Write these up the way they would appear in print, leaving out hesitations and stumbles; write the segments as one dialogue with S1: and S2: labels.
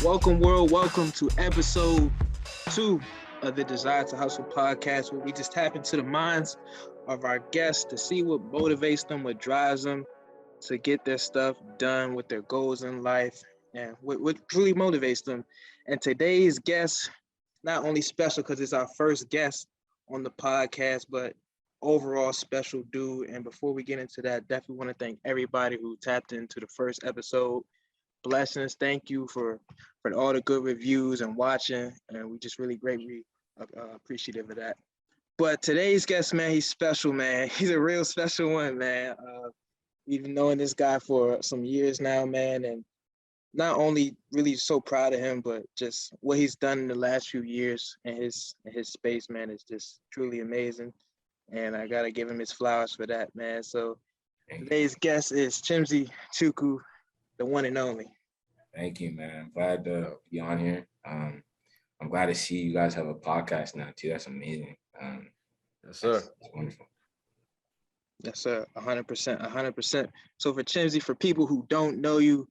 S1: Welcome, world. Welcome to episode 2 of the Desire to Hustle podcast, where we just tap into the minds of our guests to see what motivates them, what drives them to get their stuff done with their goals in life, and what truly motivates them. And today's guest, not only special because it's our first guest on the podcast, but overall special dude. And before we get into that, definitely want to thank everybody who tapped into the first episode. Blessings. Thank you for all the good reviews and watching, and we just really greatly appreciative of that. But today's guest, man, he's special, man. He's a real special one, man. We've been knowing this guy for some years now, man, and not only really so proud of him, but just what he's done in the last few years in his space, man, is just truly amazing. And I gotta give him his flowers for that, man. So today's guest is Chimzi Chuku, the one and only.
S2: Thank you, man. I'm glad to be on here. I'm glad to see you guys have a podcast now too. That's amazing.
S3: Yes, sir.
S2: That's wonderful.
S1: Yes, sir. 100%, 100%. So for Chimzi, for people who don't know you,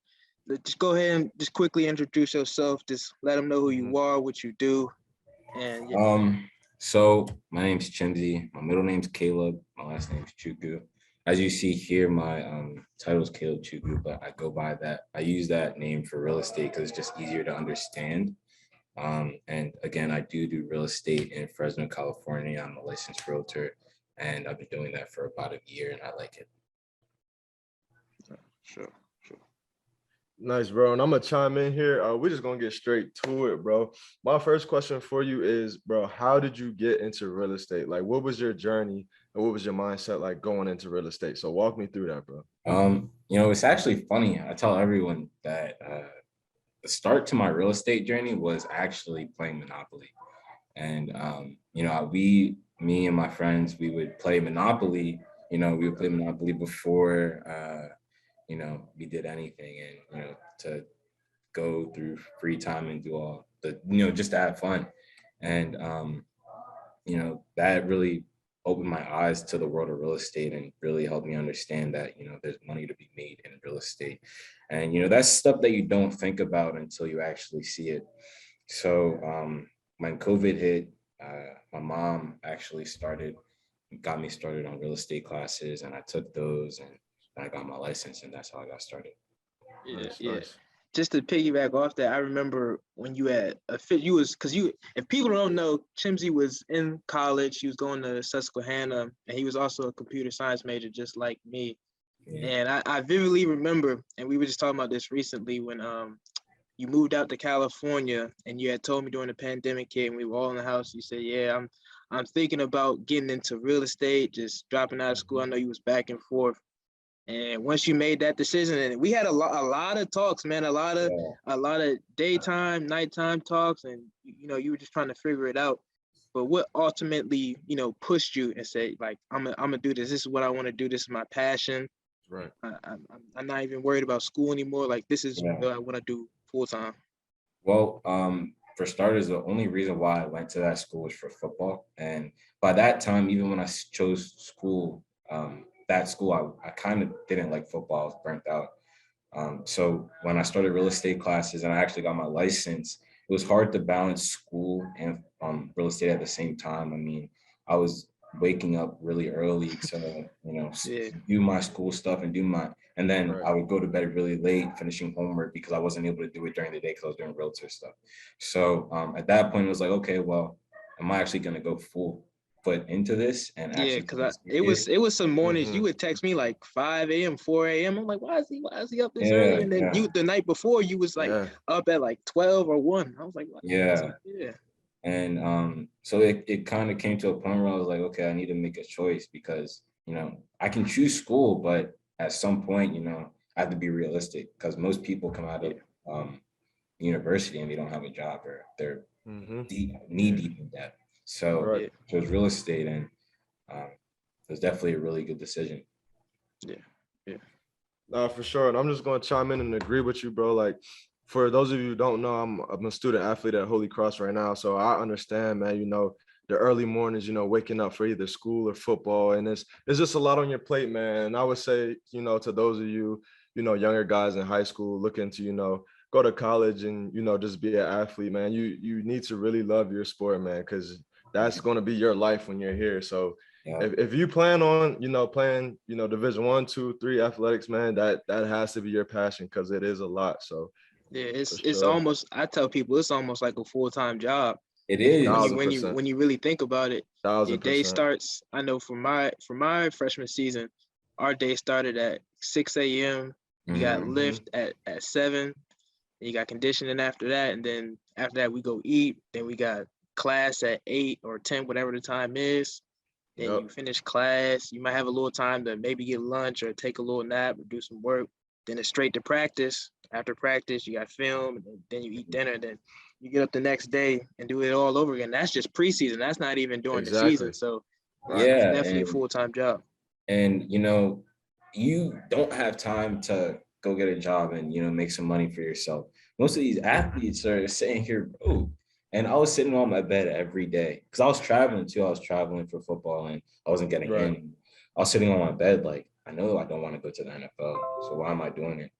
S1: just go ahead and just quickly introduce yourself. Just let them know who you are, what you do, and yeah.
S2: So my name's Chimzi. My middle name's Caleb. My last name's Chuku. As you see here, my title is Caleb Chuku, but I go by that. I use that name for real estate because it's just easier to understand. And again, I do real estate in Fresno, California. I'm a licensed realtor, and I've been doing that for about a year, and I like it.
S1: Sure.
S3: Nice, bro. And I'm gonna chime in here. We're just gonna get straight to it, bro. My first question for you is, bro, how did you get into real estate? Like, what was your journey and what was your mindset like going into real estate? So walk me through that, bro.
S2: It's actually funny. I tell everyone that the start to my real estate journey was actually playing Monopoly. And, me and my friends, we would play Monopoly. We would play Monopoly before, we did anything, and, to go through free time and do all the, just to have fun. And, that really opened my eyes to the world of real estate and really helped me understand that, there's money to be made in real estate. And, that's stuff that you don't think about until you actually see it. So when COVID hit, my mom actually got me started on real estate classes, and I took those and I got my license, and that's how I got started.
S3: Nice.
S1: Just to piggyback off that, I remember when you had if people don't know, Chimzi was in college. He was going to Susquehanna, and he was also a computer science major, just like me. Yeah. And I vividly remember, and we were just talking about this recently when you moved out to California, and you had told me during the pandemic hit, and we were all in the house. You said, "Yeah, I'm thinking about getting into real estate, just dropping out of school." I know you was back and forth. And once you made that decision, and we had a lot of talks, man, a lot of daytime, nighttime talks, and you were just trying to figure it out. But what ultimately, pushed you and said, like, I'm gonna do this. This is what I want to do. This is my passion.
S3: Right.
S1: I'm not even worried about school anymore. Like, this is what I want to do full time.
S2: Well, for starters, the only reason why I went to that school was for football, and by that time, even when I chose school, that school, I kind of didn't like football. I was burnt out. So when I started real estate classes and I actually got my license, it was hard to balance school and real estate at the same time. I mean, I was waking up really early to, do my school stuff and then I would go to bed really late finishing homework because I wasn't able to do it during the day because I was doing realtor stuff. So at that point, it was like, okay, well, am I actually going to go full foot into this? And
S1: because it was some mornings you would text me like 5 a.m., 4 a.m. I'm like, why is he up this early? And then the night before you was like up at like 12 or 1. I was like, what?
S2: Yeah. And so it kind of came to a point where I was like, okay, I need to make a choice because, I can choose school, but at some point, I have to be realistic because most people come out of university and they don't have a job or they're knee deep in debt. So it was real estate, and it was definitely a really good decision.
S1: Yeah.
S3: No, for sure. And I'm just going to chime in and agree with you, bro. Like, for those of you who don't know, I'm a student athlete at Holy Cross right now. So I understand, man, the early mornings, waking up for either school or football. And it's just a lot on your plate, man. And I would say, to those of you, younger guys in high school looking to, go to college and, you know, just be an athlete, man, you need to really love your sport, man, because that's going to be your life when you're here. So
S2: Yeah.
S3: if you plan on, you know, playing, you know, Division 1, 2, 3 athletics, man, that has to be your passion, because it is a lot. So
S1: Yeah,
S3: for
S1: it's
S3: sure,
S1: almost, I tell people it's almost like a full-time job.
S2: It
S1: When you
S2: is.
S3: 1000%,
S1: when you really think about it, your day
S3: 1000%.
S1: starts. I know for my freshman season, our day started at 6 a.m. You got
S2: Mhm.
S1: lift at 7. You got conditioning after that, and then after that we go eat. Then we got class at 8 or 10, whatever the time is. Then
S3: Yep.
S1: you finish class. You might have a little time to maybe get lunch or take a little nap or do some work. Then it's straight to practice. After practice, you got film, and then you eat dinner. Then you get up the next day and do it all over again. That's just preseason. That's not even during the season.
S3: Exactly.
S1: So
S3: Right.
S1: it's
S2: Yeah,
S1: definitely a full-time job.
S2: and you know, you don't have time to go get a job and make some money for yourself. Most of these athletes are sitting here broke. And I was sitting on my bed every day because I was traveling too. I was traveling for football and I wasn't getting
S3: Right.
S2: in. I was sitting on my bed like, I know I don't want to go to the NFL. So why am I doing it?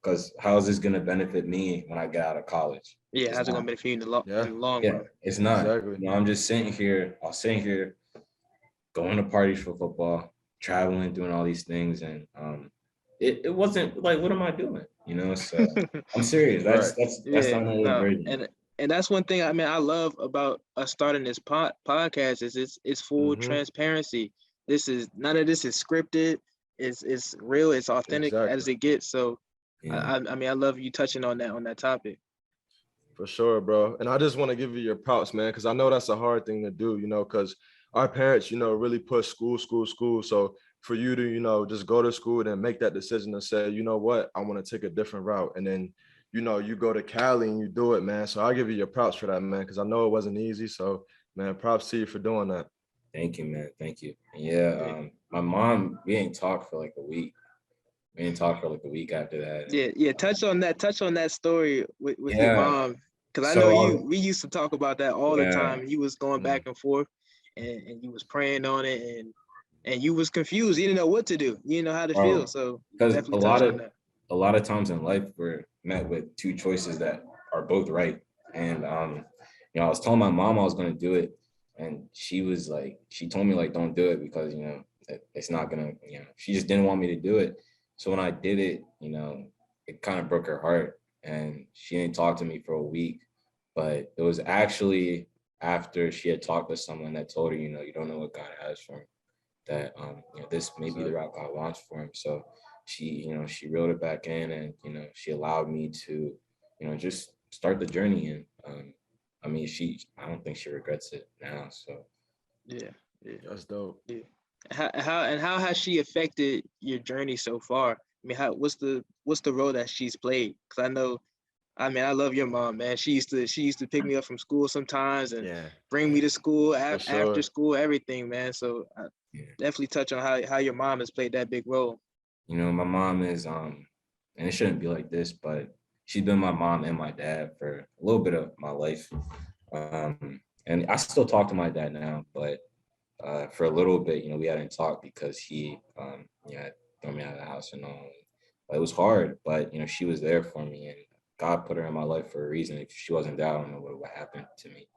S2: Because how is this going to benefit me when I get out of college?
S1: Yeah,
S2: It's
S1: how's it
S2: not.
S1: gonna benefit you
S3: Yeah.
S1: in the long
S2: Yeah,
S1: run?
S2: it's not.
S3: Exactly.
S2: I'm just sitting here. I was sitting here going to parties for football, traveling, doing all these things. And it wasn't like, what am I doing? So I'm serious.
S3: Right.
S2: That's
S1: Yeah,
S2: not really
S1: no,
S2: burden.
S1: and that's one thing I mean I love about us starting this podcast is it's full
S3: Mm-hmm.
S1: transparency. This is none of this is scripted. It's real. It's authentic
S3: Exactly.
S1: as it gets. So
S2: Yeah.
S1: I mean I love you touching on that topic.
S3: For sure, bro. And I just want to give you your props, man, because I know that's a hard thing to do, because our parents, really push school, school, school. So for you to, just go to school and make that decision and say, you know what, I want to take a different route. And then, you go to Cali and you do it, man. So I'll give you your props for that, man, because I know it wasn't easy. So, man, props to you for doing that.
S2: Thank you, man. Thank you. Yeah.
S1: Yeah,
S2: My mom, we ain't talked for like a week. We ain't talked for like a week after that. And,
S1: yeah. Touch on that. Touch on that story with your
S2: yeah.
S1: mom, because I know
S2: So
S1: we used to talk about that all the
S2: yeah.
S1: time. You was going
S3: Mm.
S1: back and forth, and you was praying on it, and you was confused. You didn't know what to do. You didn't know how to feel.
S2: Bro,
S1: So
S2: because
S1: definitely touch on that.
S2: a lot of times in life we're met with two choices that are both right. And I was telling my mom I was gonna do it, and she told me like, don't do it because it's not gonna, she just didn't want me to do it. So when I did it, it kind of broke her heart, and she didn't talk to me for a week. But it was actually after she had talked to someone that told her, you don't know what God has for him, that this may be the route God wants for him. So she reeled it back in, and she allowed me to just start the journey. And I mean, I don't think she regrets it now. So
S1: Yeah, yeah,
S3: That's dope.
S1: yeah. How has she affected your journey so far? I mean, what's the role that she's played? Because I know, I mean, I love your mom, man. She used to pick me up from school sometimes and
S3: Yeah,
S1: bring me to school
S3: for
S1: after
S3: sure.
S1: school, everything, man. So I
S2: yeah,
S1: definitely touch on how your mom has played that big role.
S2: my mom is and it shouldn't be like this, but she's been my mom and my dad for a little bit of my life. And I still talk to my dad now, but for a little bit, we hadn't talked because he, had thrown me out of the house and all. It was hard, but she was there for me, and God put her in my life for a reason. If she wasn't there, I don't know what would happen to me.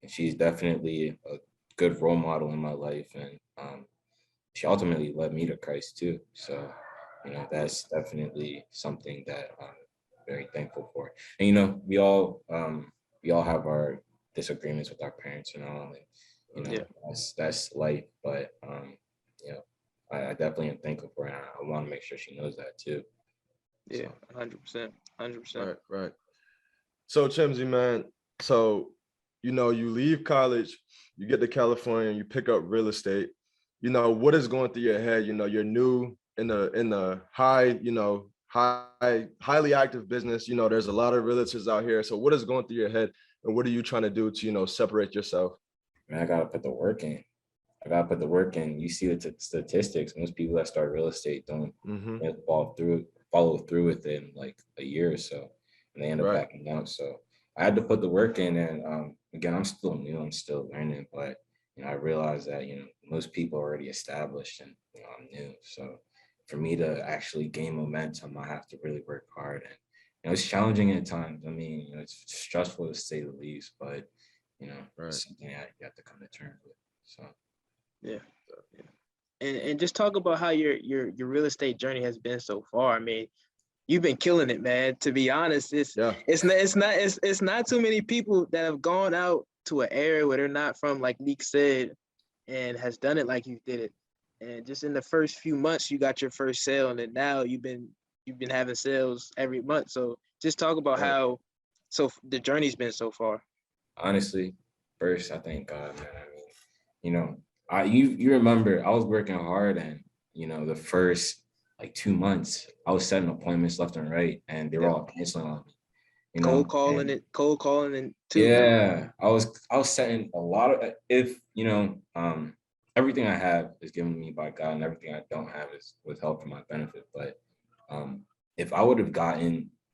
S2: And she's definitely a good role model in my life, and she ultimately led me to Christ too. So, that's definitely something that I'm very thankful for. And we all have our disagreements with our parents and all, and
S1: Yeah,
S2: that's life. But you know, I definitely am thankful for her. And I want to make sure she knows that too.
S1: yeah,
S2: So
S1: 100%, 100%.
S3: Right, right. So Chimzi, man, so you leave college, you get to California, you pick up real estate. What is going through your head? You're new in the high, highly active business. There's a lot of realtors out here. So what is going through your head, and what are you trying to do to, separate yourself?
S2: man, I gotta put the work in. I gotta put the work in. You see the statistics. Most people that start real estate don't
S3: Mm-hmm.
S2: follow through with it in like a year or so, and they end up
S3: Right.
S2: backing out. So I had to put the work in, and again, I'm still new. I'm still learning, but I realize that most people are already established, and I'm new. So for me to actually gain momentum, I have to really work hard, and it's challenging at times. I mean, it's stressful to say the least, but
S3: Right.
S2: it's something that you have to come to terms with. So
S1: Yeah. And just talk about how your real estate journey has been so far. I mean, you've been killing it, man. To be honest, it's not too many people that have gone out to an area where they're not from, like Meek said, and has done it like you did it. And just in the first few months, you got your first sale, and then now you've been having sales every month. So just talk about
S3: Right.
S1: how the journey's been so far.
S2: honestly, first I thank God, man. I mean, you remember I was working hard, and the first like 2 months I was setting appointments left and right, and they were all canceling on me.
S1: Cold calling and too.
S2: Yeah, I was setting a lot of, if everything I have is given me by God, and everything I don't have is withheld for my benefit. But um if I would have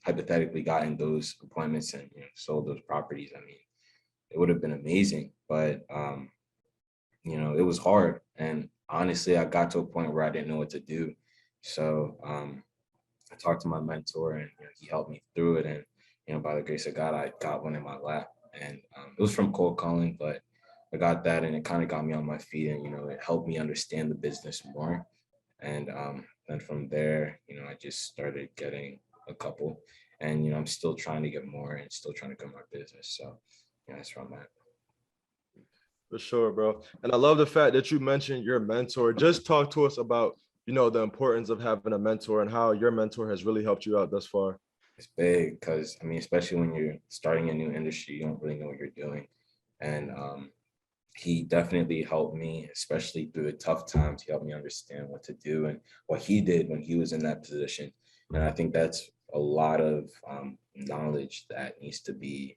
S2: hypothetically gotten those appointments and sold those properties, I mean, it would have been amazing. But it was hard, and honestly, I got to a point where I didn't know what to do. So I talked to my mentor, and he helped me through it. And by the grace of God, I got one in my lap, and it was from cold calling, but I got that, and it kind of got me on my feet, and it helped me understand the business more. And then from there, I just started getting a couple, and I'm still trying to get more and still trying to grow my business. So that's where I'm at.
S3: For sure, bro. And I love the fact that you mentioned your mentor. Just talk to us about, the importance of having a mentor and how your mentor has really helped you out thus far.
S2: It's big because, I mean, especially when you're starting a new industry, you don't really know what you're doing. And he definitely helped me, especially through the tough times. He helped me understand what to do and what he did when he was in that position. And I think that's a lot of knowledge that needs to be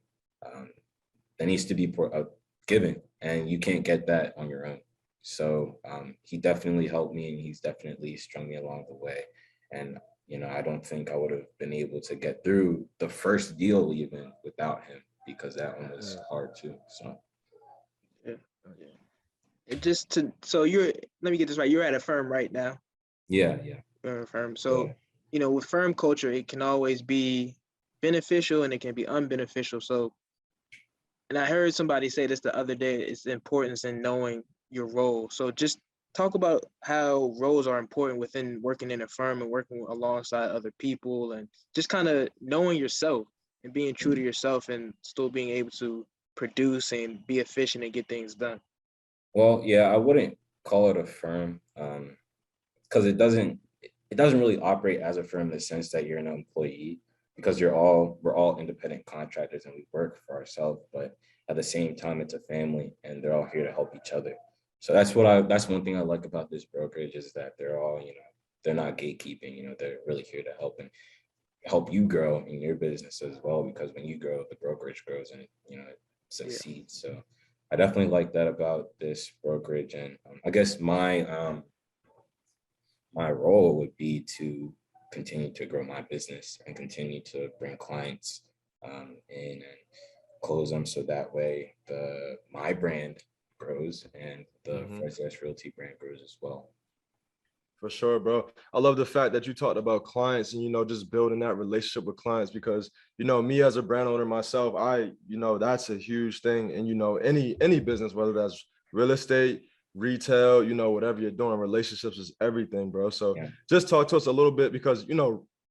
S2: given, and you can't get that on your own. So he definitely helped me, and he's definitely strung me along the way. And I don't think I would have been able to get through the first deal even without him, because that one was hard too. So
S1: Yeah. And just so let me get this right. You're at a firm right now.
S2: yeah.
S1: You're at a firm. So, with firm culture, it can always be beneficial and it can be unbeneficial. So, and I heard somebody say this the other day, it's the importance in knowing your role. So just talk about how roles are important within working in a firm and working alongside other people, and just kind of knowing yourself and being true to yourself and still being able to produce and be efficient and get things done.
S2: Well, yeah, I wouldn't call it a firm because it doesn't really operate as a firm in the sense that you're an employee, because we're all independent contractors and we work for ourselves. But at the same time, it's a family, and they're all here to help each other. So that's one thing I like about this brokerage, is that they're all, they're not gatekeeping. They're really here to help and help you grow in your business as well, because when you grow, the brokerage grows, and it succeeds. So I definitely like that about this brokerage. And I guess my role would be to continue to grow my business and continue to bring clients in and close them, so that way my brand grows and the Fresno Realty brand grows as well.
S3: For sure, bro. I love the fact that you talked about clients and, just building that relationship with clients, because, me as a brand owner myself, that's a huge thing. And, any business, whether that's real estate, retail, whatever you're doing, relationships is everything, bro. So just talk to us a little bit, because,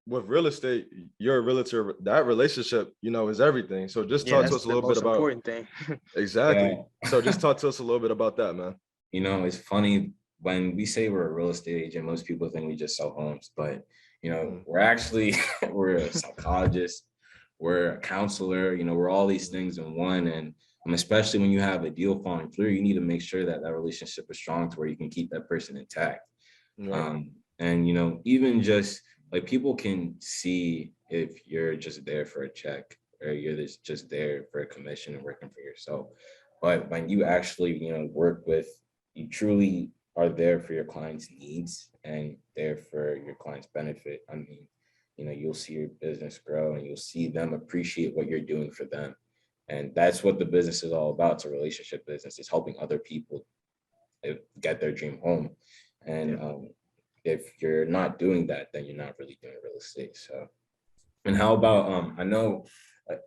S3: with real estate, you're a realtor, that relationship, is everything. So just talk to us a little bit about
S1: important thing.
S3: Exactly. So just talk to us a little bit about that, man.
S2: It's funny, when we say we're a real estate agent, most people think we just sell homes, but we're actually we're a psychologist, we're a counselor, we're all these things in one. And especially when you have a deal falling through, you need to make sure that that relationship is strong to where you can keep that person intact. And even just like, people can see if you're just there for a check, or you're just there for a commission and working for yourself. But when you actually you truly are there for your client's needs and there for your client's benefit. I mean, you'll see your business grow, and you'll see them appreciate what you're doing for them. And that's what the business is all about. It's a relationship business. It's helping other people get their dream home. And if you're not doing that, then you're not really doing real estate. So And how about I know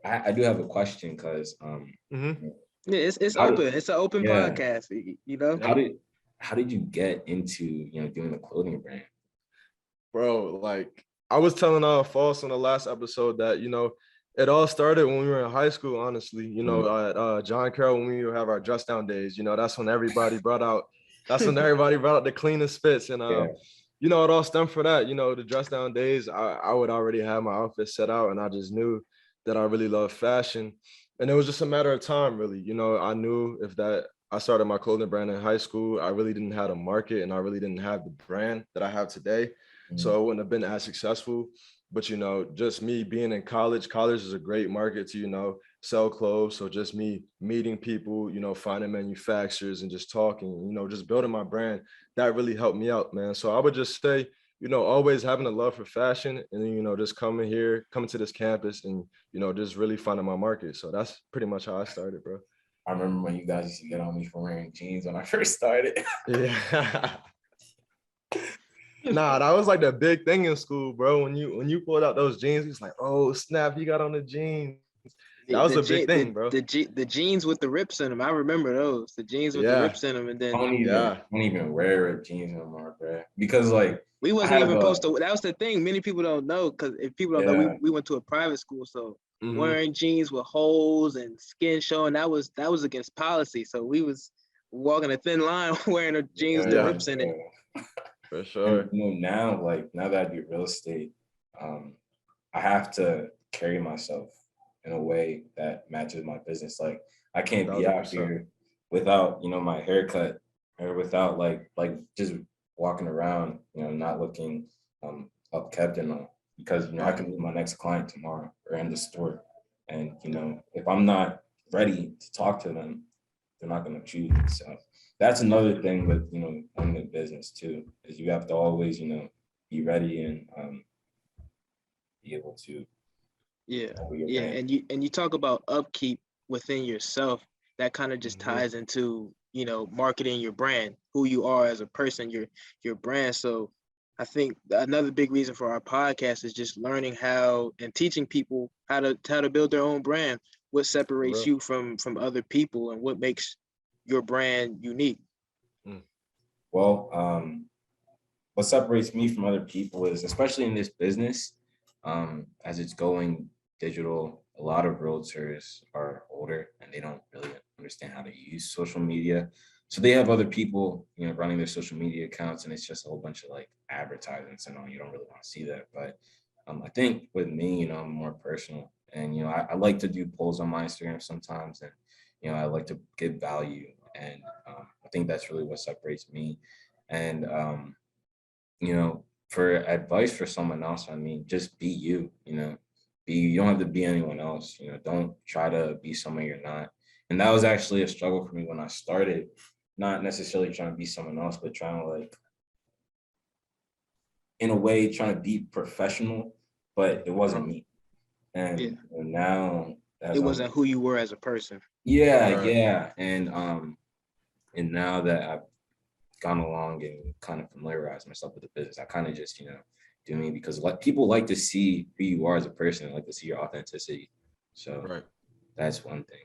S2: I do have a question because
S3: Mm-hmm.
S1: Yeah, it's
S2: how did
S1: open. It's an open
S2: yeah
S1: podcast. You know.
S2: how did how did you get into doing the clothing brand?
S3: Bro, like I was telling False on the last episode that, it all started when we were in high school, honestly. At John Carroll, when we would have our dress down days, that's when everybody brought out the cleanest fits. And
S2: Yeah.
S3: it all stemmed from that. The dress down days, I would already have my outfit set out, and I just knew that I really love fashion. And it was just a matter of time, really. I knew if that I started my clothing brand in high school, I really didn't have a market, and I really didn't have the brand that I have today. So it wouldn't have been as successful. But just me being in college is a great market to, sell clothes. So just me meeting people, finding manufacturers and just talking, just building my brand, that really helped me out, man. So I would just say, always having a love for fashion and then, just coming to this campus and, just really finding my market. So that's pretty much how I started, bro.
S2: I remember when you guys used to get on me for wearing jeans when I first started.
S3: Yeah. Nah, that was like the big thing in school, bro. When you pulled out those jeans, it's like, oh snap, you got on the jeans. That was a big thing, bro.
S1: The jeans with the rips in them. I remember those. The jeans with the
S3: Yeah,
S1: rips in them, and then
S3: yeah.
S2: Don't even wear ripped jeans no more, bro. Because like
S1: we
S2: I
S1: wasn't
S2: have
S1: even
S2: a
S1: supposed to. That was the thing. Many people don't know because if people don't know,
S2: yeah.
S1: we went to a private school, so
S3: Mm-hmm.
S1: wearing jeans with holes and skin showing that was against policy. So we was walking a thin line wearing the jeans with the
S3: Yeah,
S1: rips in it.
S3: for
S2: And
S3: sure.
S2: now, like now that I do real estate, um, I have to carry myself in a way that matches my business. Like I can't be out
S3: 1,000%.
S2: here without, my haircut or without like just walking around, not looking upkept and all. Because I can meet my next client tomorrow or in the store. And if I'm not ready to talk to them, they're not gonna choose me. So that's another thing with owning a business too, is you have to always, be ready and be able to
S1: Yeah,
S2: over your
S1: yeah,
S2: brand.
S1: and you talk about upkeep within yourself. That kind of just
S3: Mm-hmm.
S1: ties into marketing your brand, who you are as a person, your brand. So I think another big reason for our podcast is just learning how and teaching people how to build their own brand. What
S3: For
S1: separates
S3: real.
S1: you from other people, and what makes your brand unique.
S3: Mm.
S2: Well, what separates me from other people is, especially in this business, as it's going digital, a lot of realtors are older and they don't really understand how to use social media. So they have other people, running their social media accounts, and it's just a whole bunch of like advertisements and all. You don't really want to see that. But I think with me, I'm more personal, and I like to do polls on my Instagram sometimes, and I like to give value, and I think that's really what separates me. And for advice for someone else, I mean, just be you, you don't have to be anyone else, don't try to be someone you're not. And that was actually a struggle for me when I started, not necessarily trying to be someone else, but trying to like, in a way, trying to be professional, but it wasn't me.
S1: Yeah,
S2: And now
S1: it
S2: as I'm,
S1: wasn't who you were as a person.
S2: yeah,
S3: Right.
S2: yeah. And now that I've gone along and kind of familiarized myself with the business, I kind of just, do me because like people like to see who you are as a person, like to see your authenticity. So
S3: Right.
S2: that's one thing.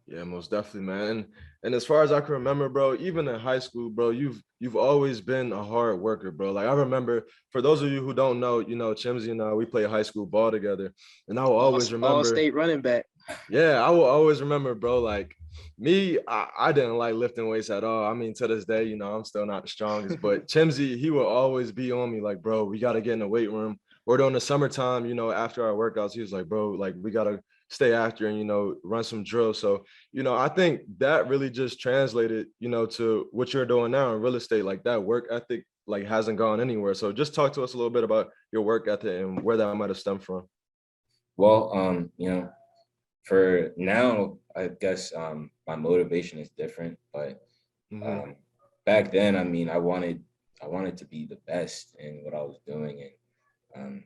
S3: Yeah, most definitely, man. And as far as I can remember, bro, even in high school, bro, you've always been a hard worker, bro. Like I remember, for those of you who don't know, Chimzi and I, we played high school ball together, and I will always
S1: All
S3: remember.
S1: state running back.
S3: Yeah, I will always remember, bro. Like me, I didn't like lifting weights at all. I mean, to this day, I'm still not the strongest, but Chimzi, he will always be on me, like, bro, we gotta get in the weight room. Or during the summertime, after our workouts, he was like, bro, like we gotta stay after and run some drills. So, I think that really just translated, to what you're doing now in real estate. Like that work ethic like hasn't gone anywhere. So just talk to us a little bit about your work ethic and where that might have stemmed from.
S2: Well, for now, I guess my motivation is different, but
S3: Mm-hmm.
S2: um, back then, I mean, I wanted to be the best in what I was doing, and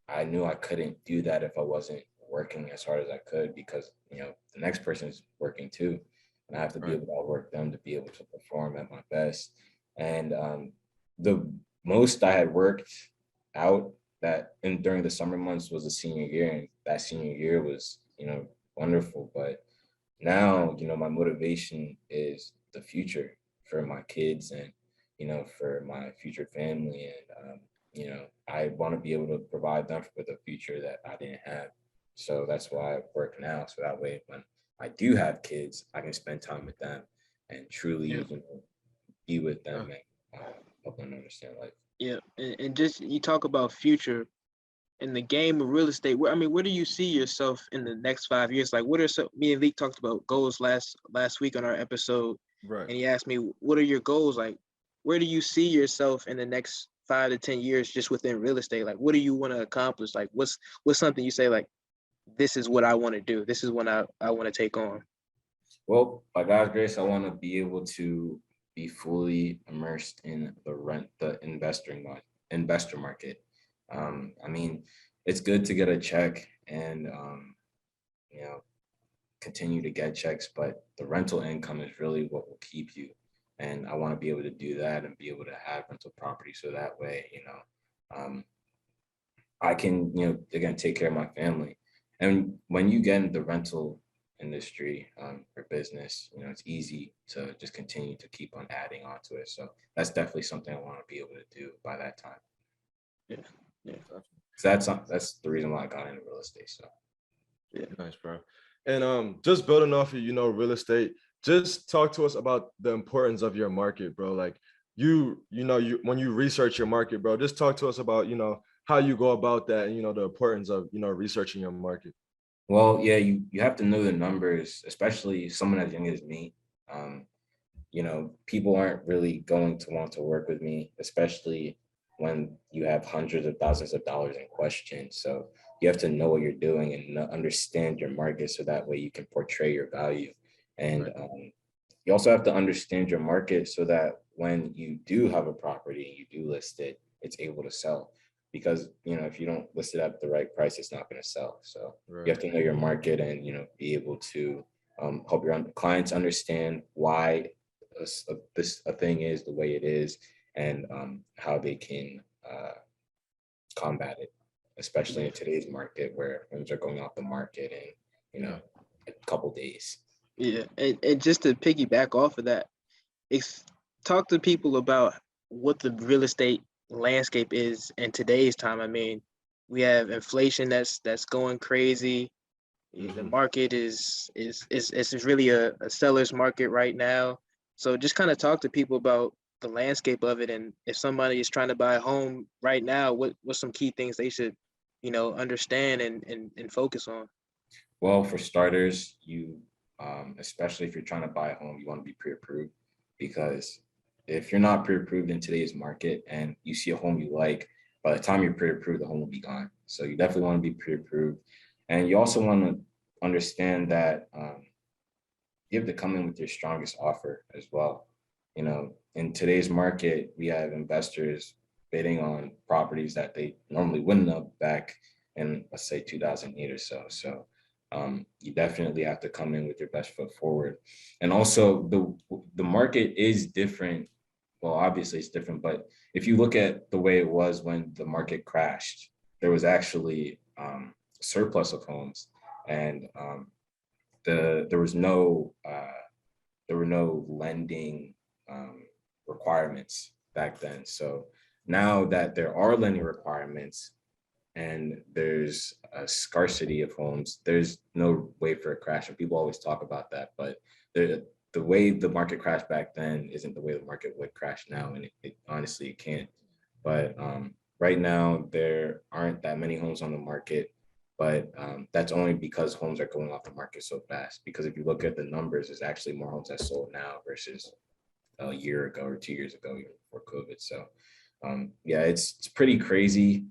S2: I knew I couldn't do that if I wasn't working as hard as I could because the next person is working too, and I have to be
S3: Right.
S2: able to outwork them to be able to perform at my best. And the most I had worked out that and during the summer months was a senior year, and that senior year was, wonderful. But now, my motivation is the future for my kids and, for my future family. And, I want to be able to provide them with a future that I didn't have. So that's why I work now. So that way, when I do have kids, I can spend time with them and truly,
S1: Yeah.
S2: be with them and help them understand life.
S1: Yeah, and just you talk about future in the game of real estate. Where do you see yourself in the next 5 years? Like, what are some? Me and Lee talked about goals last week on our episode,
S3: Right.
S1: and he asked me, "What are your goals? Like, where do you see yourself in the next 5 to 10 years just within real estate? Like, what do you want to accomplish? Like, what's something you say like, this is what I want to do. This is what I want to take on."
S2: Well, by God's grace, I want to be able to be fully immersed in the investor market. I mean, it's good to get a check and you know continue to get checks, but the rental income is really what will keep you. And I want to be able to do that and be able to have rental property, so that way, um, I can, again, take care of my family. And when you get in the rental industry or business, it's easy to just continue to keep on adding on to it. So that's definitely something I want to be able to do by that time.
S1: Yeah, yeah.
S2: So that's the reason why I got into real estate. So
S3: yeah, nice, bro. And just building off of real estate, just talk to us about the importance of your market, bro. Like you when you research your market, bro, just talk to us about how you go about that and the importance of researching your market.
S2: well, yeah, you have to know the numbers, especially someone as young as me. Um, people aren't really going to want to work with me, especially when you have hundreds of thousands of dollars in question. So you have to know what you're doing and understand your market, so that way you can portray your value. And
S3: Right.
S2: You also have to understand your market so that when you do have a property and you do list it, it's able to sell. Because if you don't list it at the right price, it's not going to sell. So you
S3: Right.
S2: have to know your market and be able to help your clients understand why a thing is the way it is, and how they can combat it, especially in today's market where things are going off the market in
S3: Yeah.
S2: a couple days.
S1: Yeah, and just to piggyback off of that, it's talk to people about what the real estate landscape is in today's time. We have inflation that's going crazy. The market is really a seller's market right now. So just kind of talk to people about the landscape of it, and if somebody is trying to buy a home right now, what's some key things they should, understand and focus on.
S2: Well, for starters, especially if you're trying to buy a home, you want to be pre-approved, because if you're not pre-approved in today's market and you see a home you like, by the time you're pre-approved, the home will be gone. So you definitely want to be pre-approved. And you also want to understand that you have to come in with your strongest offer as well. In today's market, we have investors bidding on properties that they normally wouldn't have back in, let's say, 2008 or so. So you definitely have to come in with your best foot forward. And also, the market is different. Well, obviously it's different, but if you look at the way it was when the market crashed, there was actually surplus of homes, and there was no there were no lending requirements back then. So now that there are lending requirements and there's a scarcity of homes, there's no way for a crash. And people always talk about that, but the way the market crashed back then isn't the way the market would crash now. And it honestly, it can't. But right now, there aren't that many homes on the market. But that's only because homes are going off the market so fast. Because if you look at the numbers, there's actually more homes that sold now versus a year ago or 2 years ago, even before COVID. So yeah, it's pretty crazy.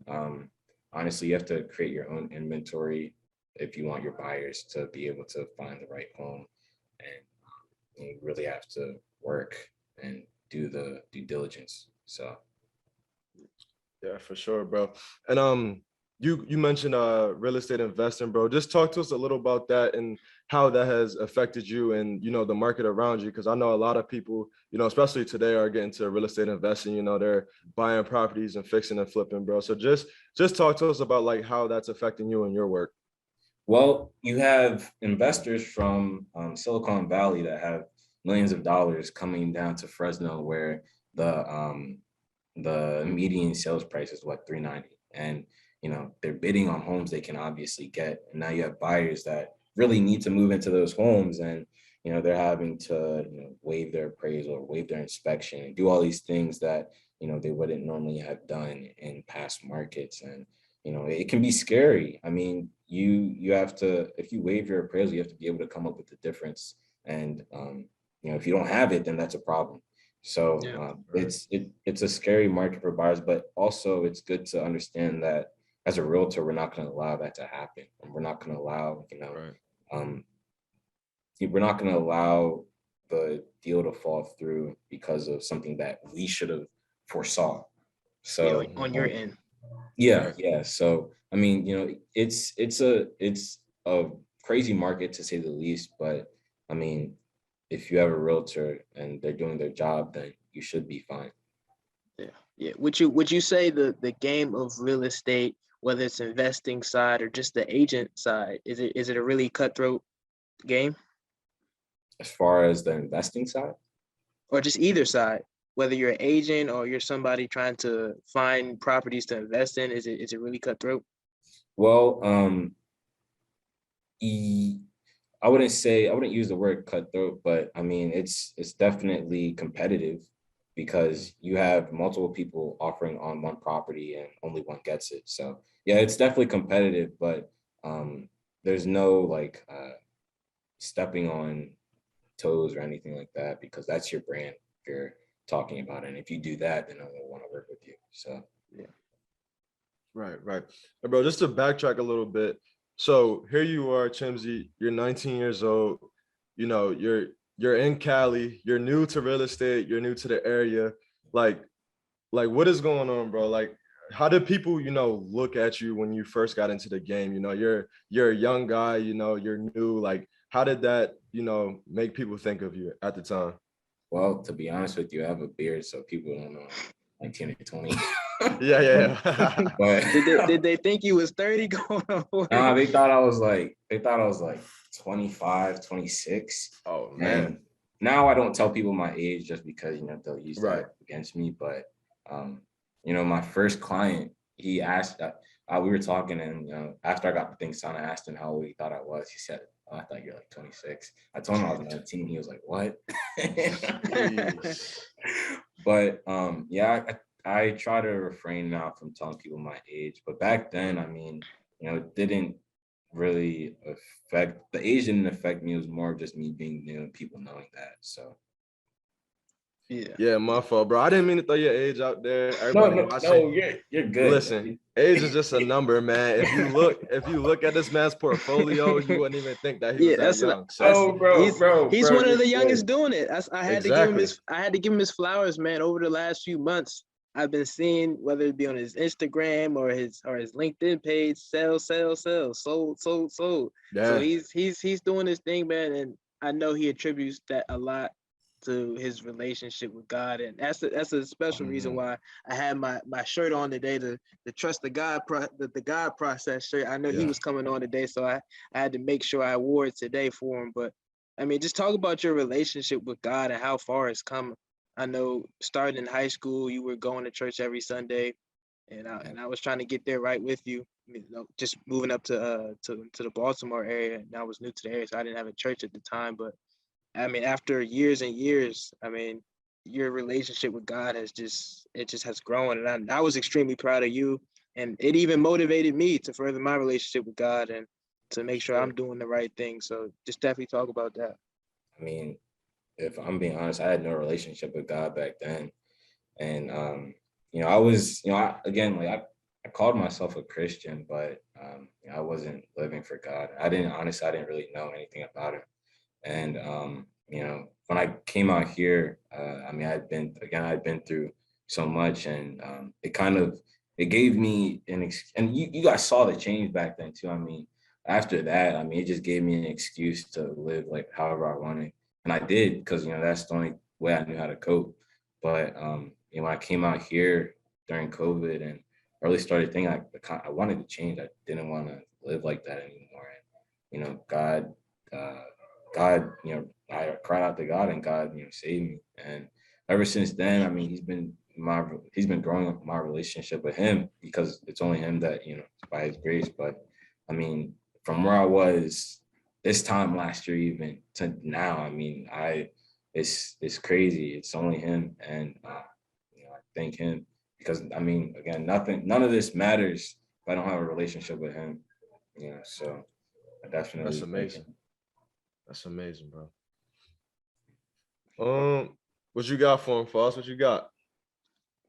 S2: Honestly, you have to create your own inventory if you want your buyers to be able to find the right home, and you really have to work and do the due diligence. So
S3: Yeah, for sure, bro. And you mentioned real estate investing, bro. Just talk to us a little about that and how that has affected you and the market around you. Because I know a lot of people, especially today, are getting to real estate investing. They're buying properties and fixing and flipping, bro. So just talk to us about like how that's affecting you and your work.
S2: Well, you have investors from Silicon Valley that have millions of dollars coming down to Fresno, where the median sales price is what, 390, and they're bidding on homes they can obviously get. And now you have buyers that really need to move into those homes, and they're having to waive their appraisal or waive their inspection and do all these things that they wouldn't normally have done in past markets. And it can be scary. I mean, you have to, if you waive your appraisal, you have to be able to come up with the difference. And if you don't have it, then that's a problem. So it's a scary market for buyers, but also it's good to understand that as a realtor, we're not going to allow that to happen. And we're not going to allow, we're not going to allow the deal to fall through because of something that we should have foresaw. So
S1: on your end.
S2: Yeah. So I mean, it's a crazy market to say the least, but I mean, if you have a realtor and they're doing their job, then you should be fine.
S1: Yeah. Would you say the game of real estate, whether it's investing side or just the agent side, is it a really cutthroat game?
S2: As far as the investing side?
S1: Or just either side, whether you're an agent or you're somebody trying to find properties to invest in, is it really cutthroat?
S2: Well, I wouldn't use the word cutthroat, but I mean it's definitely competitive because you have multiple people offering on one property and only one gets it. So yeah, it's definitely competitive, but there's no like stepping on toes or anything like that, because that's your brand you're talking about. And if you do that, then I won't want to work with you. So
S1: yeah.
S3: Right. And bro, just to backtrack a little bit. So here you are, Chimzi, you're 19 years old. You're in Cali, you're new to real estate, you're new to the area. Like what is going on, bro? Like, how did people, look at you when you first got into the game? You're a young guy, you're new. Like, how did that, make people think of you at the time?
S2: well, to be honest with you, I have a beard, so people don't know 19 or 20.
S3: Yeah.
S2: But
S1: did they think you was 30 going on?
S2: nah, they thought I was like 25, 26.
S3: Oh man.
S2: And now I don't tell people my age just because they'll use that against me. But my first client, he asked that we were talking, and after I got the thing signed, I asked him how old he thought I was. He said, "Oh, I thought you're like 26." I told him I was 19. He was like, "What?" But I try to refrain now from telling people my age. But back then, I mean, it didn't really affect, the age didn't affect me. It was more of just me being new and people knowing that. So
S3: yeah, my fault, bro. I didn't mean to throw your age out there. Everybody watching.
S2: No, you're good.
S3: Listen, age is just a number, man. If you look at this man's portfolio, you wouldn't even think that he was that young.
S1: He's one of the youngest doing it. I had to give him his flowers, man. Over the last few months, I've been seeing, whether it be on his Instagram or his LinkedIn page, sold.
S3: Yeah.
S1: So he's doing his thing, man, and I know he attributes that a lot to his relationship with God, and that's a special reason why I had my shirt on today, the trust the God process shirt. I know he was coming on today, so I had to make sure I wore it today for him. But I mean, just talk about your relationship with God and how far it's come. I know starting in high school, you were going to church every Sunday, and I was trying to get there right with you. Just moving up to the Baltimore area, and I was new to the area, so I didn't have a church at the time, but I mean, after years and years, I mean, your relationship with God has just has grown, and I was extremely proud of you, and it even motivated me to further my relationship with God and to make sure I'm doing the right thing. So just definitely talk about that.
S2: I mean, if I'm being honest, I had no relationship with God back then, and I was, I called myself a Christian, but I wasn't living for God. I didn't really know anything about him. And when I came out here, I mean, I'd been through so much, and it kind of it gave me and you guys saw the change back then too. I mean, after that, I mean, it just gave me an excuse to live like however I wanted. And I did, because, that's the only way I knew how to cope. But, when I came out here during COVID and really started thinking, I wanted to change. I didn't want to live like that anymore. And, uh, God, I cried out to God, and God, saved me. And ever since then, I mean, he's been growing up my relationship with him, because it's only him that, by his grace. But I mean, from where I was this time last year even to now, I mean, it's crazy. It's only him. And I thank him, because I mean, again, none of this matters if I don't have a relationship with him. So I definitely
S3: That's
S2: thank him.
S3: amazing. That's amazing, bro. What you got for him, Foss? What you got?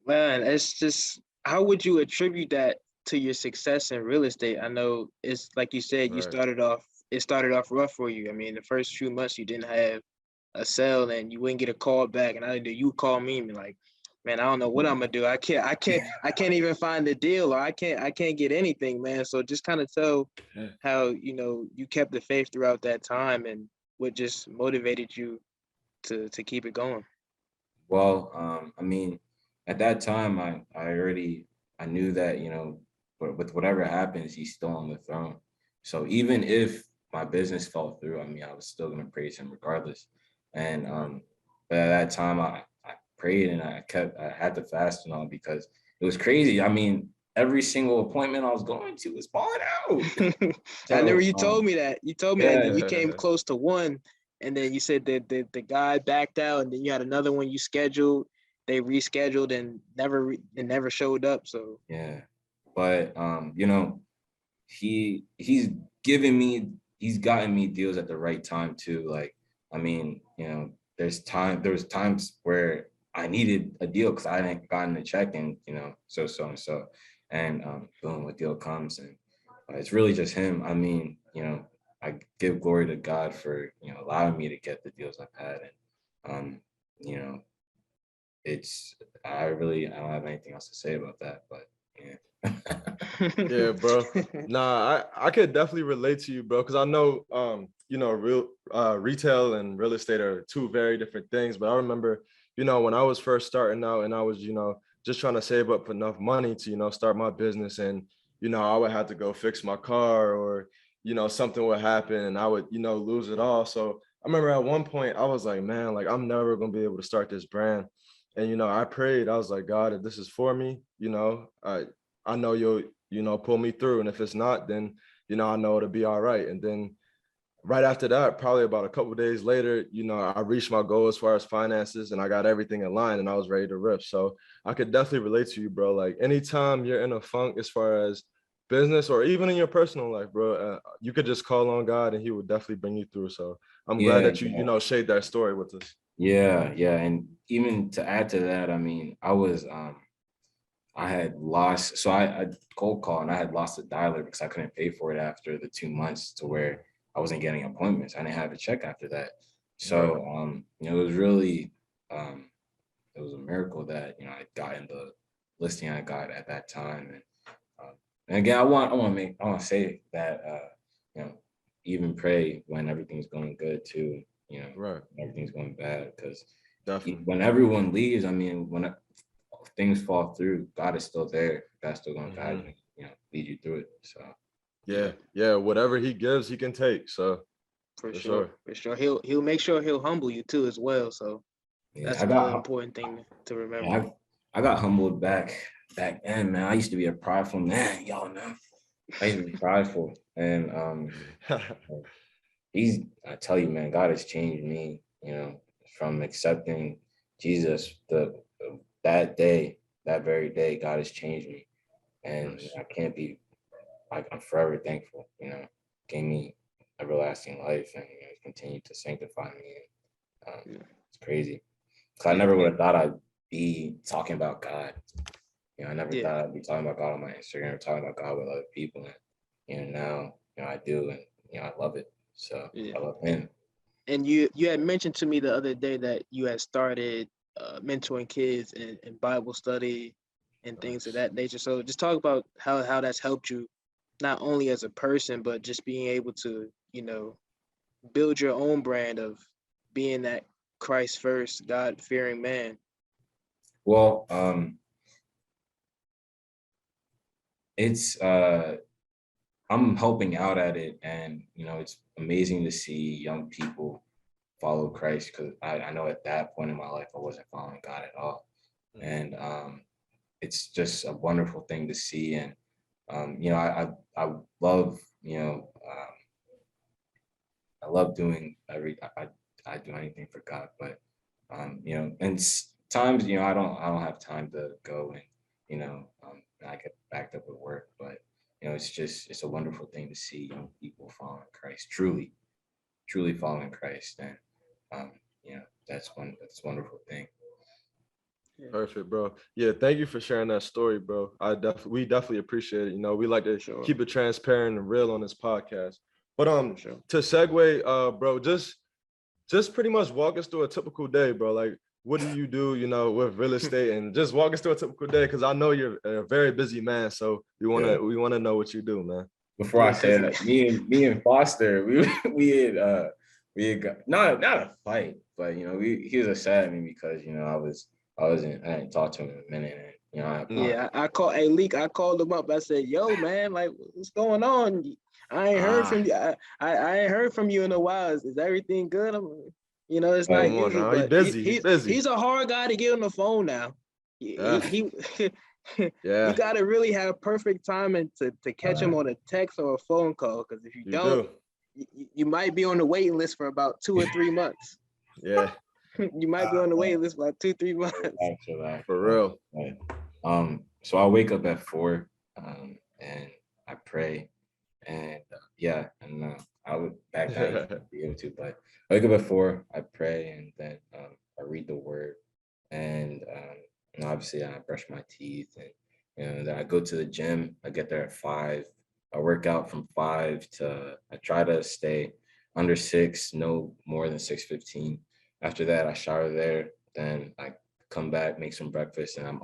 S1: Man, it's just, how would you attribute that to your success in real estate? I know it's like you said,
S3: Right.
S1: it started off rough for you. I mean, the first few months you didn't have a sale and you wouldn't get a call back. And I know you call me and be like, man, I don't know what I'm gonna do. I can't even find the deal, or I can't get anything, man. So just kind of tell how, you kept the faith throughout that time, and what just motivated you to keep it going.
S2: Well, I mean, at that time, I knew that, with whatever happens, he's still on the throne. So even if my business fell through, I mean, I was still gonna praise him regardless. And but at that time, I prayed, and I had to fast and all, because it was crazy. I mean, every single appointment I was going to was falling out.
S1: I remember
S2: So
S1: you told me that. You told me that, and then
S2: yeah,
S1: you came close to one, and then you said that the guy backed out, and then you had another one you scheduled. They rescheduled and never showed up. So
S2: yeah. But he's he's gotten me deals at the right time too. Like, I mean, there was times where I needed a deal because I hadn't gotten a check, and so and boom, a deal comes. And it's really just him. I mean, I give glory to God for allowing me to get the deals I've had. And you know it's I don't have anything else to say about that. But yeah.
S3: Yeah, bro. Nah, I could definitely relate to you, bro, because I know real retail and real estate are two very different things. But I remember, when I was first starting out, and I was, just trying to save up enough money to, start my business. And, I would have to go fix my car, or, something would happen and I would, lose it all. So I remember at one point I was like, man, like, I'm never gonna be able to start this brand. And, I prayed. I was like, God, if this is for me, I know you'll, pull me through. And if it's not, then, I know it'll be all right. And then right after that, probably about a couple of days later, I reached my goal as far as finances, and I got everything in line, and I was ready to rip. So I could definitely relate to you, bro. Like, anytime you're in a funk as far as business, or even in your personal life, bro, you could just call on God and he would definitely bring you through. So I'm glad
S2: Yeah,
S3: that you shared that story with us.
S2: yeah. And even to add to that, I mean, I had lost, so I cold called, and I had lost a dialer because I couldn't pay for it after the 2 months, to where I wasn't getting appointments. I didn't have a check after that.
S3: Right.
S2: So, it was really, it was a miracle that, I got in the listing I got at that time. And again, I want to say that, you know, even pray when everything's going good too,
S3: Right.
S2: everything's going bad, because
S3: Definitely.
S2: when everyone leaves, I mean, when things fall through, God is still there. God's still going to guide you, lead you through it. So
S3: Yeah. Yeah. Whatever he gives, he can take. So
S1: for
S3: for
S1: sure,
S3: sure.
S1: for sure, he'll make sure he'll humble you too as well. So
S2: yeah,
S1: that's another important thing to remember.
S2: yeah, I got humbled back then, man. I used to be a prideful man, y'all know. I used to be prideful, and I tell you, man, God has changed me, from accepting Jesus that day, that very day. God has changed me, and
S3: Nice.
S2: I can't be like, I'm forever thankful, gave me everlasting life, and continued to sanctify me.
S1: Yeah.
S2: It's crazy. Cause I
S1: Yeah,
S2: never would have thought I'd be talking about God. I never
S1: yeah,
S2: thought I'd be talking about God on my Instagram, or talking about God with other people. And now, I do, and I love it. So
S1: yeah.
S2: I love him.
S1: And you had mentioned to me the other day that you had started mentoring kids in Bible study. and things of that nature. So just talk about how that's helped you, not only as a person, but just being able to, build your own brand of being that Christ first, God fearing man.
S2: Well, it's I'm helping out at it, and it's amazing to see young people follow Christ, because I know at that point in my life I wasn't following God at all. And it's just a wonderful thing to see. And I love I love doing I do anything for God, but and times I don't have time to go, and I get backed up with work, but it's a wonderful thing to see young people following Christ, truly following Christ. And um that's a wonderful thing.
S3: Perfect, bro. Yeah, thank you for sharing that story, bro. We definitely appreciate it. We like to keep it transparent and real on this podcast. But to segue, bro, just pretty much walk us through a typical day, bro. Like, what do you do, with real estate, and just walk us through a typical day, because I know you're a very busy man. So we wanna know what you do, man.
S2: Before I say that, me and Foster, we had got, not a fight, but he was upset at me because I didn't talk to him in a minute, and
S1: I called Leak. I called him up. I said, "Yo, man, like, what's going on? I ain't heard from you. I ain't heard from you in a while. Is everything good?" It's not usual, but he's a hard guy to get on the phone now. He you gotta really have perfect timing to catch him on a text or a phone call, because if you don't, you might be on the waiting list for about 2 or 3 months.
S3: Yeah.
S1: You might be on the waiting list for about 2-3 months.
S3: For real.
S2: So I wake up at 4, and I pray, and I would back that be able to, but I wake up at 4, I pray, and then I read the word, and obviously I brush my teeth, and then I go to the gym. I get there at 5. I work out from 5 to, I try to stay under 6, no more than 6:15. After that, I shower there. Then I come back, make some breakfast, and I'm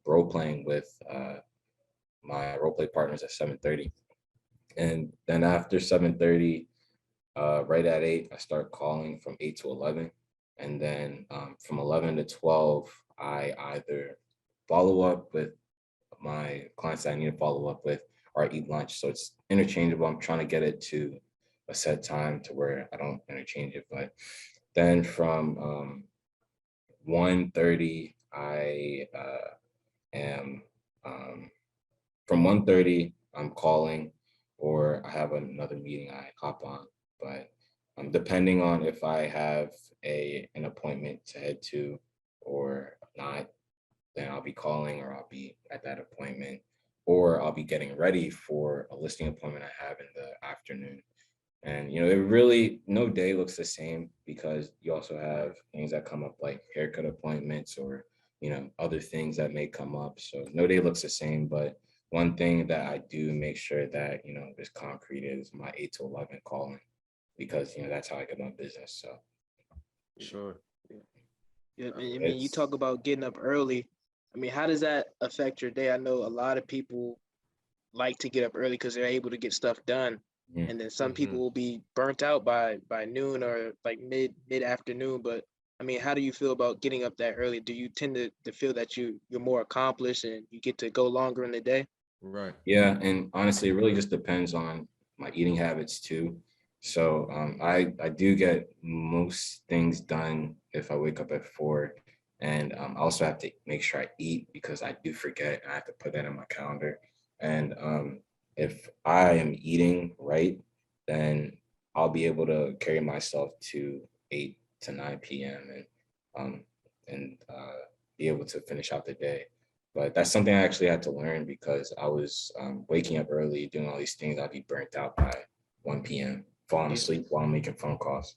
S2: role playing with my role play partners at 7:30. And then after 7:30, right at 8, I start calling from 8 to 11. And then from 11 to 12, I either follow up with my clients that I need to follow up with, or I eat lunch. So it's interchangeable. I'm trying to get it to a set time to where I don't interchange it. But then from 1:30, I am from 1:30, I'm calling, or I have another meeting I hop on. But depending on if I have an appointment to head to or not, then I'll be calling, or I'll be at that appointment, or I'll be getting ready for a listing appointment I have in the afternoon. And it really, no day looks the same, because you also have things that come up like haircut appointments, or other things that may come up. So no day looks the same. But one thing that I do make sure that is concrete is my 8 to 11 calling, because that's how I get my business. So
S3: sure.
S1: Yeah, I mean, you talk about getting up early. I mean, how does that affect your day? I know a lot of people like to get up early because they're able to get stuff done. And then some people will be burnt out by noon or like mid afternoon. But I mean, how do you feel about getting up that early? Do you tend to feel that you're more accomplished and you get to go longer in the day?
S3: Right.
S2: Yeah, and honestly, it really just depends on my eating habits too. So I do get most things done if I wake up at 4, and I also have to make sure I eat, because I do forget. I have to put that in my calendar. And if I am eating right, then I'll be able to carry myself to 8 to 9 p.m. and be able to finish out the day. But that's something I actually had to learn, because I was waking up early, doing all these things. I'd be burnt out by 1 p.m., falling asleep while I'm making phone calls.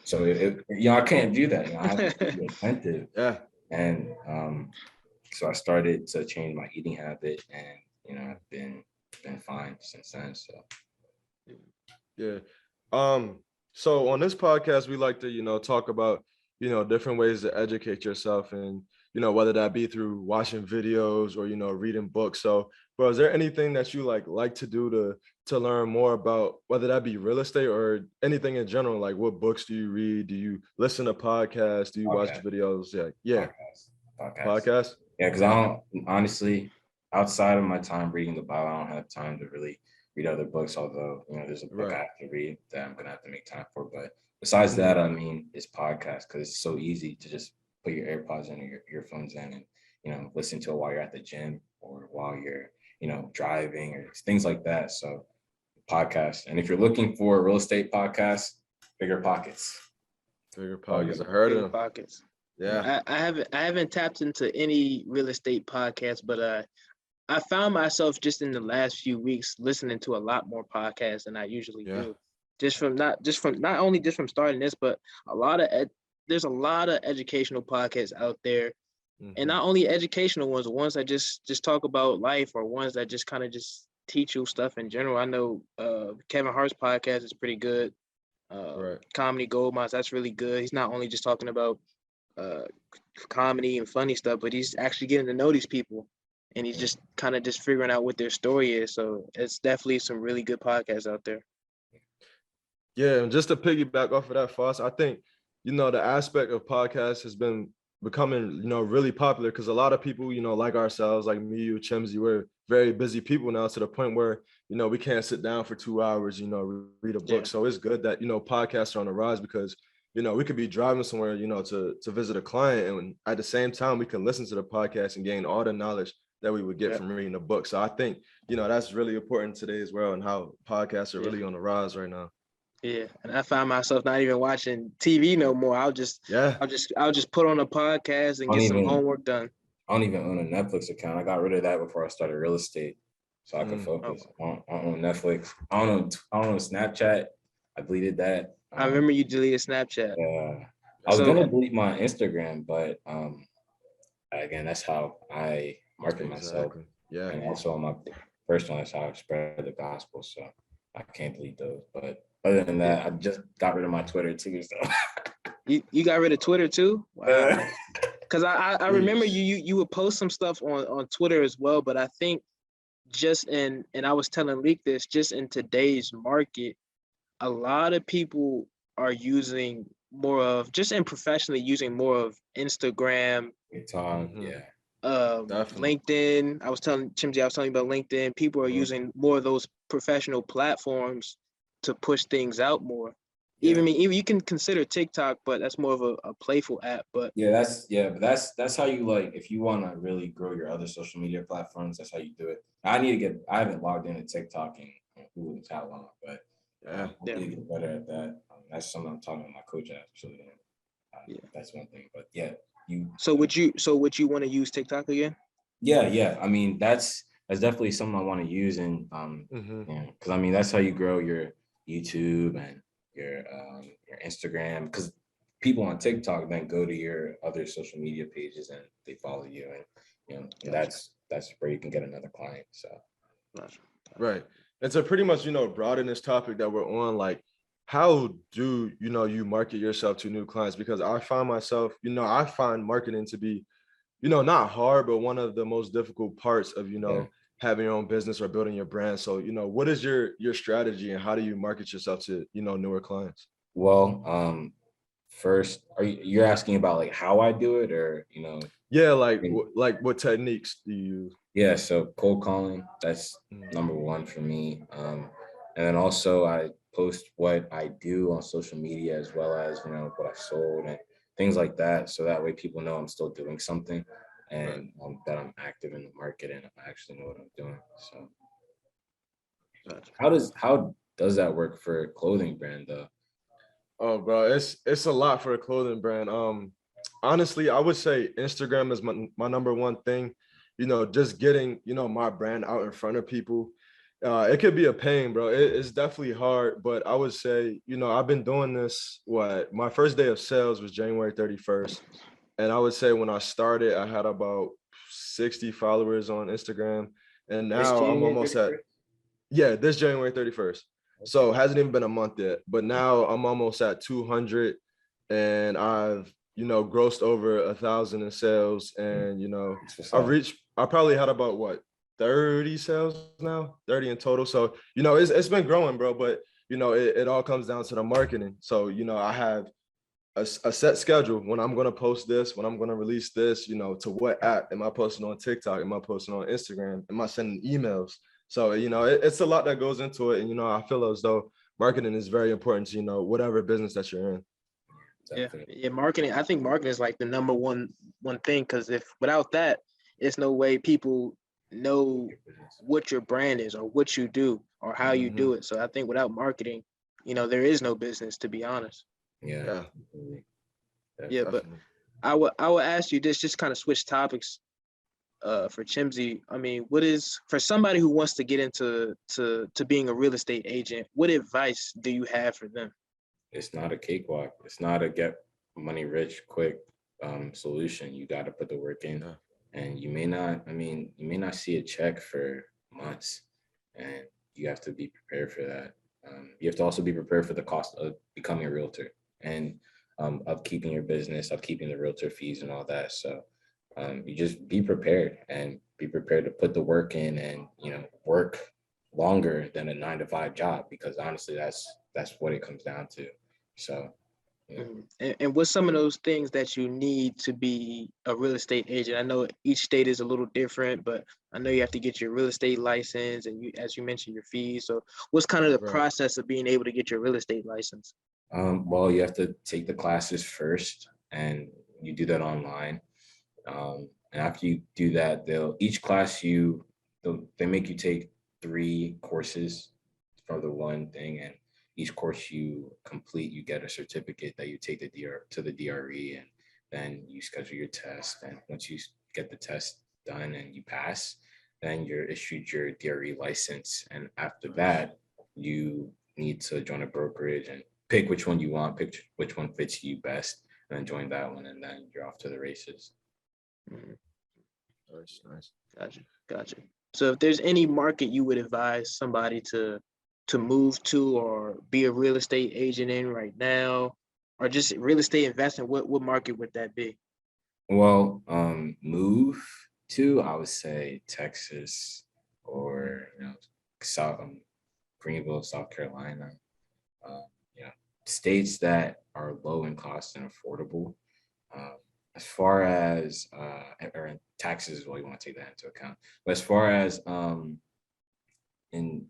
S2: So I can't do that. I have to be attentive.
S3: Yeah.
S2: And so I started to change my eating habit, and I've been fine since then. So
S3: yeah. So on this podcast, we like to talk about different ways to educate yourself, and whether that be through watching videos or reading books. So, bro, is there anything that you like to do to learn more about, whether that be real estate or anything in general? Like, what books do you read? Do you listen to podcasts? Do you watch videos? Yeah. Podcast.
S2: Yeah, because I don't, honestly, outside of my time reading the Bible, I don't have time to really read other books. Although there's a book I have to read that I'm gonna have to make time for. But besides that, I mean, it's podcasts, because it's so easy to just put your AirPods in or your earphones in and listen to it while you're at the gym or while you're driving or things like that. So podcast. And if you're looking for a real estate podcast, Bigger Pockets.
S3: Bigger Pockets. I heard of them.
S1: Pockets.
S3: Yeah.
S1: I haven't tapped into any real estate podcasts, but I found myself just in the last few weeks listening to a lot more podcasts than I usually do. Not only from starting this, but there's a lot of educational podcasts out there. And not only educational ones that just talk about life, or ones that just kind of just teach you stuff in general. I know Kevin Hart's podcast is pretty good. Comedy Gold Mines, that's really good. He's not only just talking about comedy and funny stuff, but he's actually getting to know these people, and he's just kind of just figuring out what their story is. So it's definitely some really good podcasts out there.
S3: Yeah, and just to piggyback off of that, Foss, I think the aspect of podcasts has been becoming really popular, because a lot of people like ourselves, like me, you, Chimzi, we're very busy people now, to the point where we can't sit down for 2 hours read a book. So it's good that podcasts are on the rise, because we could be driving somewhere to visit a client, and at the same time we can listen to the podcast and gain all the knowledge that we would get from reading a book. So I think that's really important today as well, and how podcasts are really on the rise right now.
S1: Yeah, and I found myself not even watching TV no more. I'll just put on a podcast and get some homework done.
S2: I don't even own a Netflix account. I got rid of that before I started real estate, so I could focus. I don't own Netflix. I don't own Snapchat. I deleted that.
S1: I remember you deleted Snapchat.
S2: Yeah, I was gonna delete my Instagram, but again, that's how I market myself.
S3: Yeah,
S2: and also on my personal, that's how I spread the gospel. So I can't delete those. But other than that, I just got rid of my Twitter too. So
S1: you got rid of Twitter too? Wow. Because I remember you would post some stuff on Twitter as well, but I think and I was telling Leak this, just in today's market, a lot of people are using more of, just in professionally, using more of Instagram,
S2: TikTok,
S1: LinkedIn. I was telling Chimzi about LinkedIn. People are using more of those professional platforms to push things out more. Even you can consider TikTok, but that's more of a playful app. But
S2: that's how you, like, if you want to really grow your other social media platforms, that's how you do it. I haven't logged into TikTok in who knows how long, but I need to get better at that. That's something I'm talking to my coach actually. That's one thing. But So would you want to use TikTok again? Yeah. I mean, that's definitely something I want to use, and because I mean that's how you grow your YouTube and your Instagram, because people on TikTok then go to your other social media pages and they follow you, and and that's where you can get another client. So
S3: right. And to pretty much broaden this topic that we're on, like, how do you market yourself to new clients? Because I find myself, I find marketing to be not hard, but one of the most difficult parts of having your own business or building your brand. So what is your strategy, and how do you market yourself to newer clients?
S2: Well, first, you're asking about like how I do it, or
S3: like what techniques do you use?
S2: Yeah, so cold calling, that's number one for me. And then also I post what I do on social media, as well as what I've sold and things like that, so that way people know I'm still doing something, and that I'm active in the market and I actually know what I'm doing. So how does that work for a clothing brand though?
S3: Oh, bro, it's a lot for a clothing brand. Honestly, I would say Instagram is my number one thing. Just getting my brand out in front of people. It could be a pain, bro. It's definitely hard, but I would say I've been doing this. My first day of sales was January 31st, and I would say when I started, I had about 60 followers on Instagram, and now I'm almost at this January 31st. So it hasn't even been a month yet, but now I'm almost at 200, and I've grossed over 1,000 in sales, and I probably had about what 30 sales now, 30 in total. So it's been growing, bro. But it all comes down to the marketing. So I have a set schedule when I'm going to post this, when I'm going to release this, to what app am I posting on TikTok? Am I posting on Instagram? Am I sending emails? So, it's a lot that goes into it. And, I feel as though marketing is very important to, whatever business that you're in.
S1: Yeah. Marketing. I think marketing is like the number one thing, because if without that, it's no way people know what your brand is or what you do or how you do it. So I think without marketing, there is no business, to be honest.
S2: Yeah.
S1: Yeah, but I will ask you this, just kind of switch topics for Chimzi. I mean, what is, for somebody who wants to get into being a real estate agent, what advice do you have for them?
S2: It's not a cakewalk. It's not a get money rich quick solution. You got to put the work in, and you may not see a check for months, and you have to be prepared for that. You have to also be prepared for the cost of becoming a realtor and of keeping your business, of keeping the realtor fees and all that. So you just be prepared, and be prepared to put the work in, and work longer than a 9-to-5 job, because honestly, that's what it comes down to. So
S1: and what's some of those things that you need to be a real estate agent? I know each state is a little different, but I know you have to get your real estate license, and as you mentioned, your fees. So what's kind of the process of being able to get your real estate license?
S2: Well, you have to take the classes first, and you do that online. And after you do that, each class they make you take 3 courses for the one thing, and each course you complete, you get a certificate that you take to the DRE, and then you schedule your test. And once you get the test done and you pass, then you're issued your DRE license. And after that, you need to join a brokerage and pick which one you want, pick which one fits you best, and then join that one, and then you're off to the races.
S3: Nice.
S1: Gotcha. So if there's any market you would advise somebody to move to or be a real estate agent in right now, or just real estate investing, what market would that be?
S2: Well, move to, I would say Texas, or Greenville, South Carolina. States that are low in cost and affordable. As far as or taxes as well, you want to take that into account. But as far as in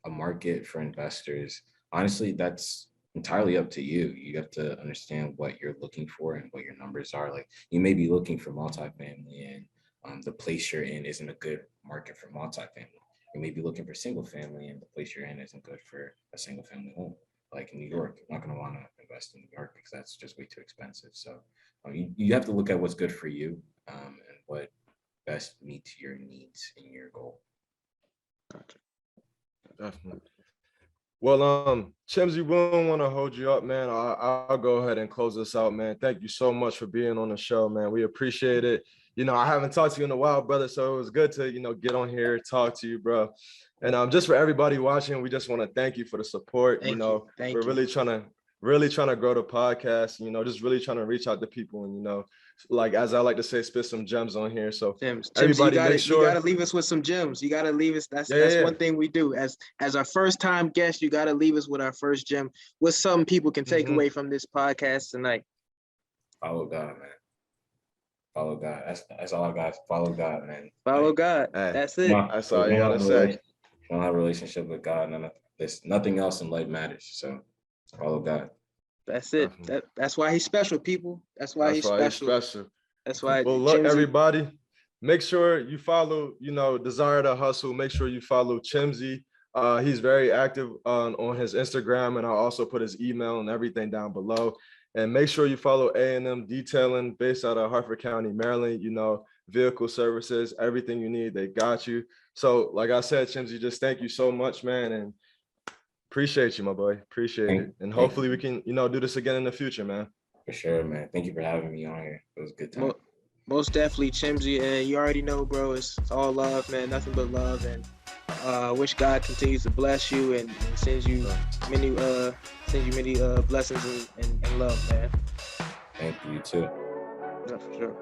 S2: a market for investors, honestly, that's entirely up to you. You have to understand what you're looking for and what your numbers are. Like, you may be looking for multifamily, and the place you're in isn't a good market for multifamily. You may be looking for single family, and the place you're in isn't good for a single family home. Like in New York, you're not going to want to invest in New York because that's just way too expensive. So you have to look at what's good for you, and what best meets your needs and your goal.
S3: Gotcha. Definitely. Well, Chimzi, we don't want to hold you up, man. I'll go ahead and close this out, man. Thank you so much for being on the show, man. We appreciate it. I haven't talked to you in a while, brother, so it was good to, get on here, talk to you, bro. And just for everybody watching, we just want to thank you for the support.
S1: Thank
S3: we're really trying to grow the podcast, just really trying to reach out to people, and like, as I like to say, spit some gems on here. So everybody,
S1: you gotta leave us with some gems. You gotta leave us. That's one thing we do as our first time guest. You gotta leave us with our first gem. What's something people can take away from this podcast tonight?
S2: Follow God, man. Follow God. That's all I got. Follow God, man.
S1: Follow God. That's it.
S3: That's all you gotta say.
S2: If you don't have a relationship with God, there's nothing else in life matters. So follow God.
S1: That's it. That's why he's special, people. That's why he's special. That's why.
S3: Well, look, everybody, make sure you follow, Desire to Hustle. Make sure you follow Chimzi. He's very active on his Instagram, and I'll also put his email and everything down below. And make sure you follow A&M Detailing, based out of Harford County, Maryland. Vehicle services, everything you need, they got you. So, like I said, Chimzi, just thank you so much, man, and appreciate you, my boy. Appreciate it. And hopefully we can, do this again in the future, man.
S2: For sure, man. Thank you for having me on here. It was a good time.
S1: Most definitely, Chimzi. And you already know, bro, it's all love, man. Nothing but love. And wish God continues to bless you and sends you many blessings and love, man.
S2: Thank you too.
S1: Yeah, for sure.